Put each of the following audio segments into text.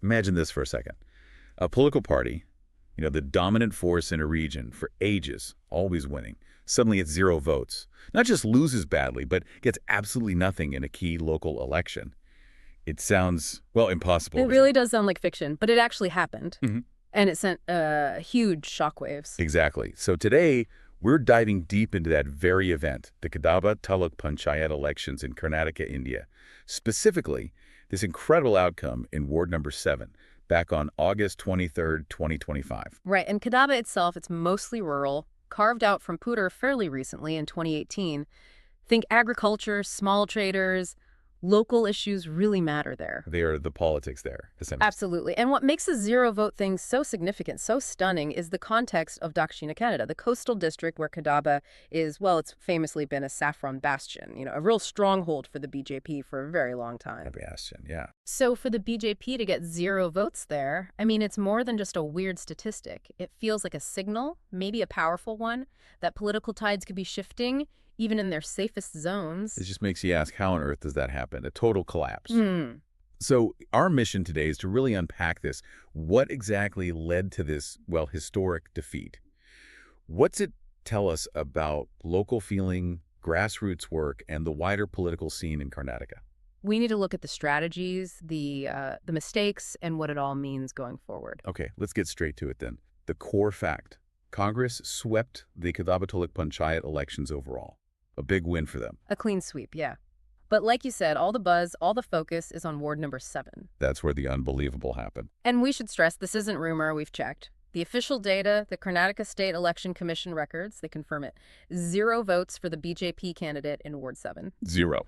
Imagine this for a second. A political party, the dominant force in a region for ages, always winning. Suddenly it's 0 votes. Not just loses badly, but gets absolutely nothing in a key local election. It sounds, well, impossible. It really does sound like fiction, but it actually happened. Mm-hmm. And it sent huge shockwaves. Exactly. So today, we're diving deep into that very event, the Kadaba Taluk Panchayat elections in Karnataka, India. Specifically, this incredible outcome in Ward number 7, back on August 23rd, 2025. Right, and Kadaba itself, it's mostly rural, carved out from Pudur fairly recently in 2018. Think agriculture, small traders, local issues really matter there. They are the politics there, essentially. Absolutely. And what makes the 0 vote thing so significant, so stunning, is the context of Dakshina Kannada, the coastal district where Kadaba is, well, it's famously been a saffron bastion, a real stronghold for the BJP for a very long time. A bastion, yeah. So for the BJP to get 0 votes there, I mean, it's more than just a weird statistic. It feels like a signal, maybe a powerful one, that political tides could be shifting, even in their safest zones. It just makes you ask, how on earth does that happen? A total collapse. Mm. So our mission today is to really unpack this. What exactly led to this, well, historic defeat? What's it tell us about local feeling, grassroots work, and the wider political scene in Karnataka? We need to look at the strategies, the mistakes, and what it all means going forward. Okay, let's get straight to it then. The core fact. Congress swept the Kadaba Taluk Panchayat elections overall. A big win for them. A clean sweep, yeah. But like you said, all the buzz, all the focus is on Ward number 7. That's where the unbelievable happened. And we should stress this isn't rumor, we've checked. The official data, the Karnataka State Election Commission records, they confirm it. 0 votes for the BJP candidate in Ward 7. 0.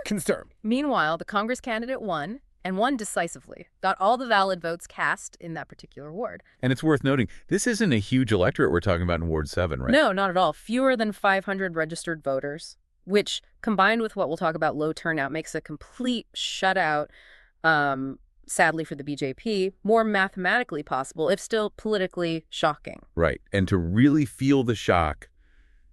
Confirmed. Meanwhile, the Congress candidate won, and won decisively. Got all the valid votes cast in that particular ward. And it's worth noting, this isn't a huge electorate we're talking about in Ward 7, right? No, not at all. Fewer than 500 registered voters, which, combined with what we'll talk about, low turnout, makes a complete shutout, sadly for the BJP, more mathematically possible, if still politically shocking. Right. And to really feel the shock,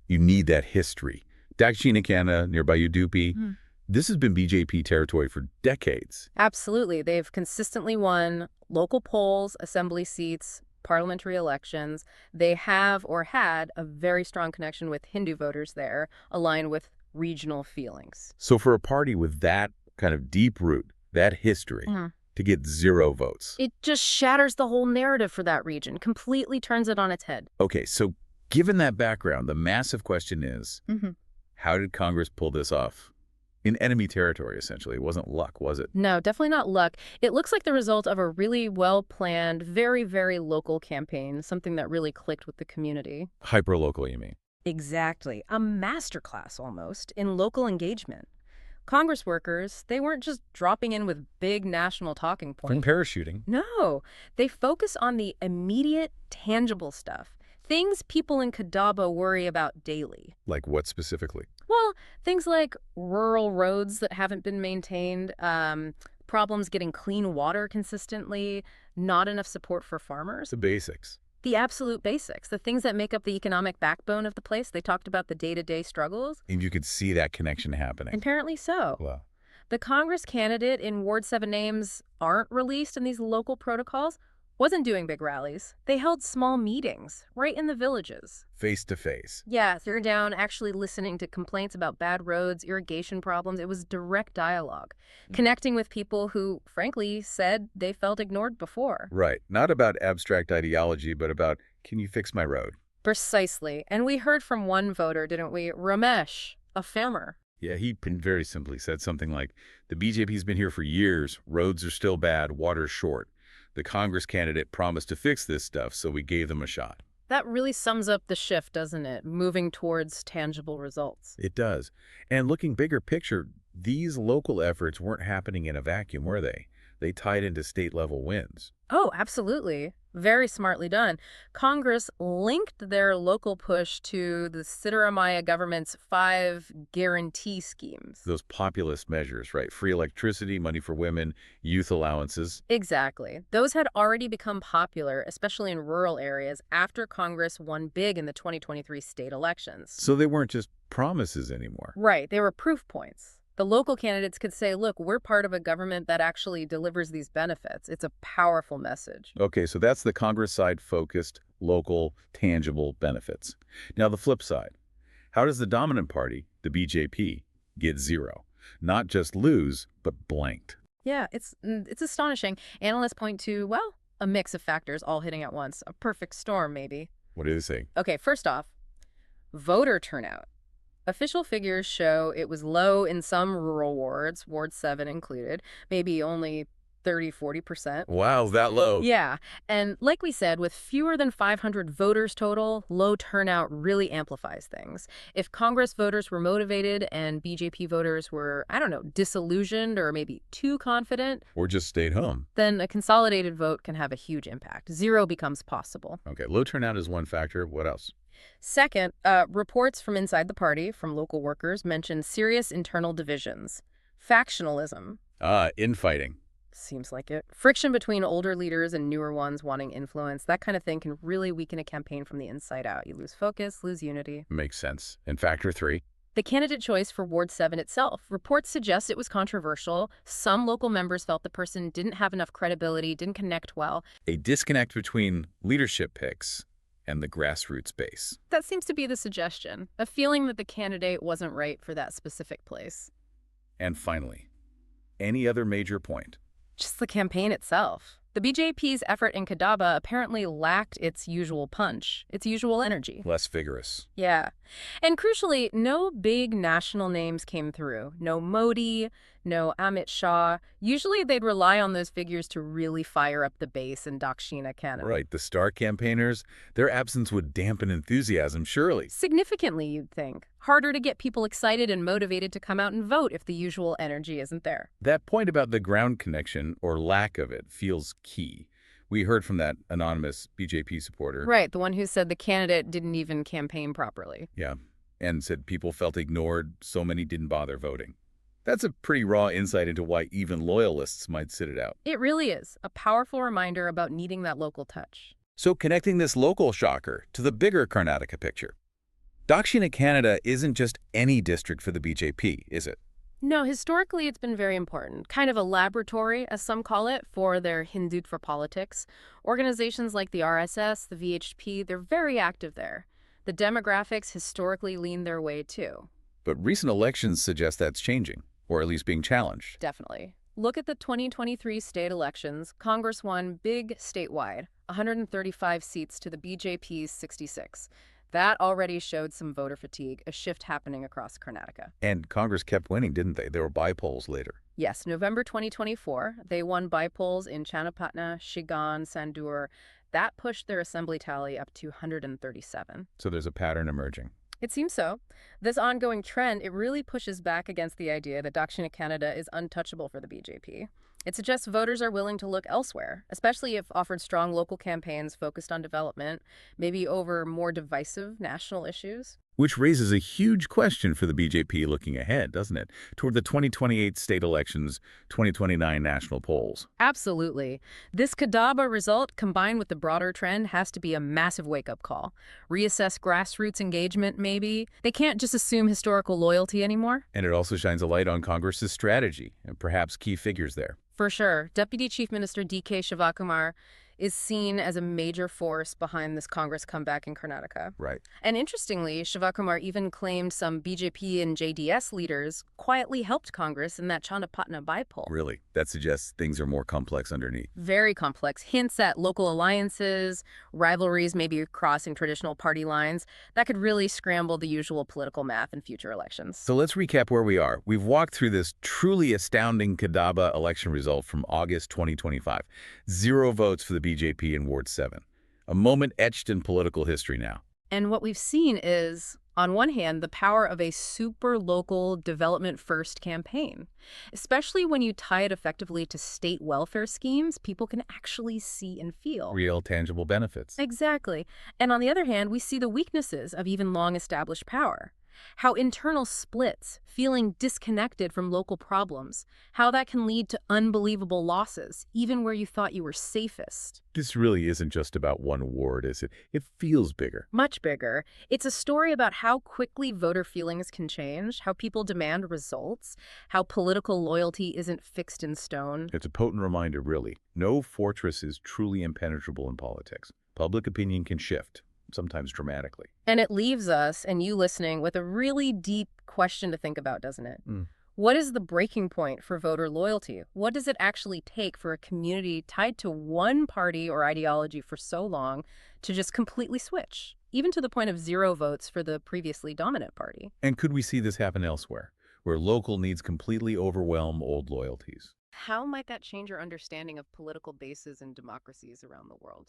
you need that history. Dakshina Kannada, nearby Udupi, this has been BJP territory for decades. Absolutely. They've consistently won local polls, assembly seats, parliamentary elections. They have or had a very strong connection with Hindu voters there, aligned with regional feelings. So for a party with that kind of deep root, that history, to get 0 votes. It just shatters the whole narrative for that region, completely turns it on its head. Okay, so given that background, the massive question is, how did Congress pull this off? In enemy territory, essentially. It wasn't luck, was it? No, definitely not luck. It looks like the result of a really well-planned, very, very local campaign, something that really clicked with the community. Hyper-local, you mean? Exactly. A masterclass, almost, in local engagement. Congress workers, they weren't just dropping in with big national talking points. From parachuting. No. They focus on the immediate, tangible stuff. Things people in Kadaba worry about daily. Like what specifically? Well, things like rural roads that haven't been maintained, problems getting clean water consistently, not enough support for farmers. The basics. The absolute basics, the things that make up the economic backbone of the place. They talked about the day-to-day struggles. And you could see that connection happening. Apparently so. Wow. The Congress candidate in Ward 7 names aren't released in these local protocols. Wasn't doing big rallies. They held small meetings right in the villages. Face to face. Yeah, they're down actually listening to complaints about bad roads, irrigation problems. It was direct dialogue, connecting with people who, frankly, said they felt ignored before. Right. Not about abstract ideology, but about, can you fix my road? Precisely. And we heard from one voter, didn't we? Ramesh, a farmer. Yeah, he very simply said something like, the BJP's been here for years, roads are still bad, water's short. The Congress candidate promised to fix this stuff, so we gave them a shot. That really sums up the shift, doesn't it? Moving towards tangible results. It does. And looking bigger picture, these local efforts weren't happening in a vacuum, were they? They tied into state-level wins. Oh, absolutely. Very smartly done. Congress linked their local push to the Siddaramaiah government's 5 guarantee schemes. Those populist measures, right? Free electricity, money for women, youth allowances. Exactly. Those had already become popular, especially in rural areas, after Congress won big in the 2023 state elections. So they weren't just promises anymore. Right. They were proof points. The local candidates could say, look, we're part of a government that actually delivers these benefits. It's a powerful message. Okay, so that's the Congress side focused, local, tangible benefits. Now the flip side. How does the dominant party, the BJP, get zero? Not just lose, but blanked. Yeah, it's astonishing. Analysts point to, well, a mix of factors all hitting at once. A perfect storm, maybe. What do they say? Okay, first off, voter turnout. Official figures show it was low in some rural wards, Ward 7 included, maybe only 30–40%. Wow, that low. Yeah, and like we said, with fewer than 500 voters total, low turnout really amplifies things. If Congress voters were motivated and BJP voters were, I don't know, disillusioned or maybe too confident, Or just stayed home. then a consolidated vote can have a huge impact. Zero becomes possible. Okay, low turnout is one factor. What else? Second, reports from inside the party, from local workers, mention serious internal divisions. Factionalism. Infighting. Seems like it. Friction between older leaders and newer ones wanting influence, that kind of thing can really weaken a campaign from the inside out. You lose focus, lose unity. Makes sense. And factor 3? The candidate choice for Ward 7 itself. Reports suggest it was controversial. Some local members felt the person didn't have enough credibility, didn't connect well. A disconnect between leadership picks and the grassroots base. That seems to be the suggestion. A feeling that the candidate wasn't right for that specific place. And finally, any other major point? Just the campaign itself. The BJP's effort in Kadaba apparently lacked its usual punch, its usual energy. Less vigorous. Yeah. And crucially, no big national names came through. No Modi, no Amit Shah. Usually they'd rely on those figures to really fire up the base in Dakshina Kannada. Right, the star campaigners, their absence would dampen enthusiasm, surely. Significantly, you'd think. Harder to get people excited and motivated to come out and vote if the usual energy isn't there. That point about the ground connection, or lack of it, feels key. We heard from that anonymous BJP supporter. Right, the one who said the candidate didn't even campaign properly. Yeah, and said people felt ignored, so many didn't bother voting. That's a pretty raw insight into why even loyalists might sit it out. It really is. A powerful reminder about needing that local touch. So connecting this local shocker to the bigger Karnataka picture. Dakshina Kannada isn't just any district for the BJP, is it? No, historically it's been very important. Kind of a laboratory, as some call it, for their Hindutva politics. Organizations like the RSS, the VHP, they're very active there. The demographics historically lean their way too. But recent elections suggest that's changing, or at least being challenged. Definitely. Look at the 2023 state elections. Congress won big statewide, 135 seats to the BJP's 66. That already showed some voter fatigue, a shift happening across Karnataka. And Congress kept winning, didn't they? There were by-polls later. Yes, November 2024, they won by-polls in Channapatna, Shigan, Sandur. That pushed their assembly tally up to 137. So there's a pattern emerging. It seems so. This ongoing trend, it really pushes back against the idea that Dakshina Kannada is untouchable for the BJP. It suggests voters are willing to look elsewhere, especially if offered strong local campaigns focused on development, maybe over more divisive national issues. Which raises a huge question for the BJP looking ahead, doesn't it? Toward the 2028 state elections, 2029 national polls. Absolutely. This Kadaba result, combined with the broader trend, has to be a massive wake-up call. Reassess grassroots engagement, maybe. They can't just assume historical loyalty anymore. And it also shines a light on Congress's strategy and perhaps key figures there. For sure. Deputy Chief Minister D.K. Shivakumar is seen as a major force behind this Congress comeback in Karnataka. Right. And interestingly, Shivakumar even claimed some BJP and JDS leaders quietly helped Congress in that Channapatna by-poll. Really? That suggests things are more complex underneath. Very complex. Hints at local alliances, rivalries maybe crossing traditional party lines. That could really scramble the usual political math in future elections. So let's recap where we are. We've walked through this truly astounding Kadaba election result from August 2025. 0 votes for the BJP in Ward 7. A moment etched in political history now. And what we've seen is, on one hand, the power of a super local development-first campaign. Especially when you tie it effectively to state welfare schemes, people can actually see and feel. Real, tangible benefits. Exactly. And on the other hand, we see the weaknesses of even long-established power. How internal splits, feeling disconnected from local problems, how that can lead to unbelievable losses, even where you thought you were safest. This really isn't just about one ward, is it? It feels bigger. Much bigger. It's a story about how quickly voter feelings can change, how people demand results, how political loyalty isn't fixed in stone. It's a potent reminder, really. No fortress is truly impenetrable in politics. Public opinion can shift, sometimes dramatically. And it leaves us, and you listening, with a really deep question to think about, doesn't it? Mm. What is the breaking point for voter loyalty? What does it actually take for a community tied to one party or ideology for so long to just completely switch, even to the point of zero votes for the previously dominant party? And could we see this happen elsewhere, where local needs completely overwhelm old loyalties? How might that change our understanding of political bases and democracies around the world?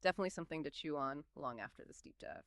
Definitely something to chew on long after this deep dive.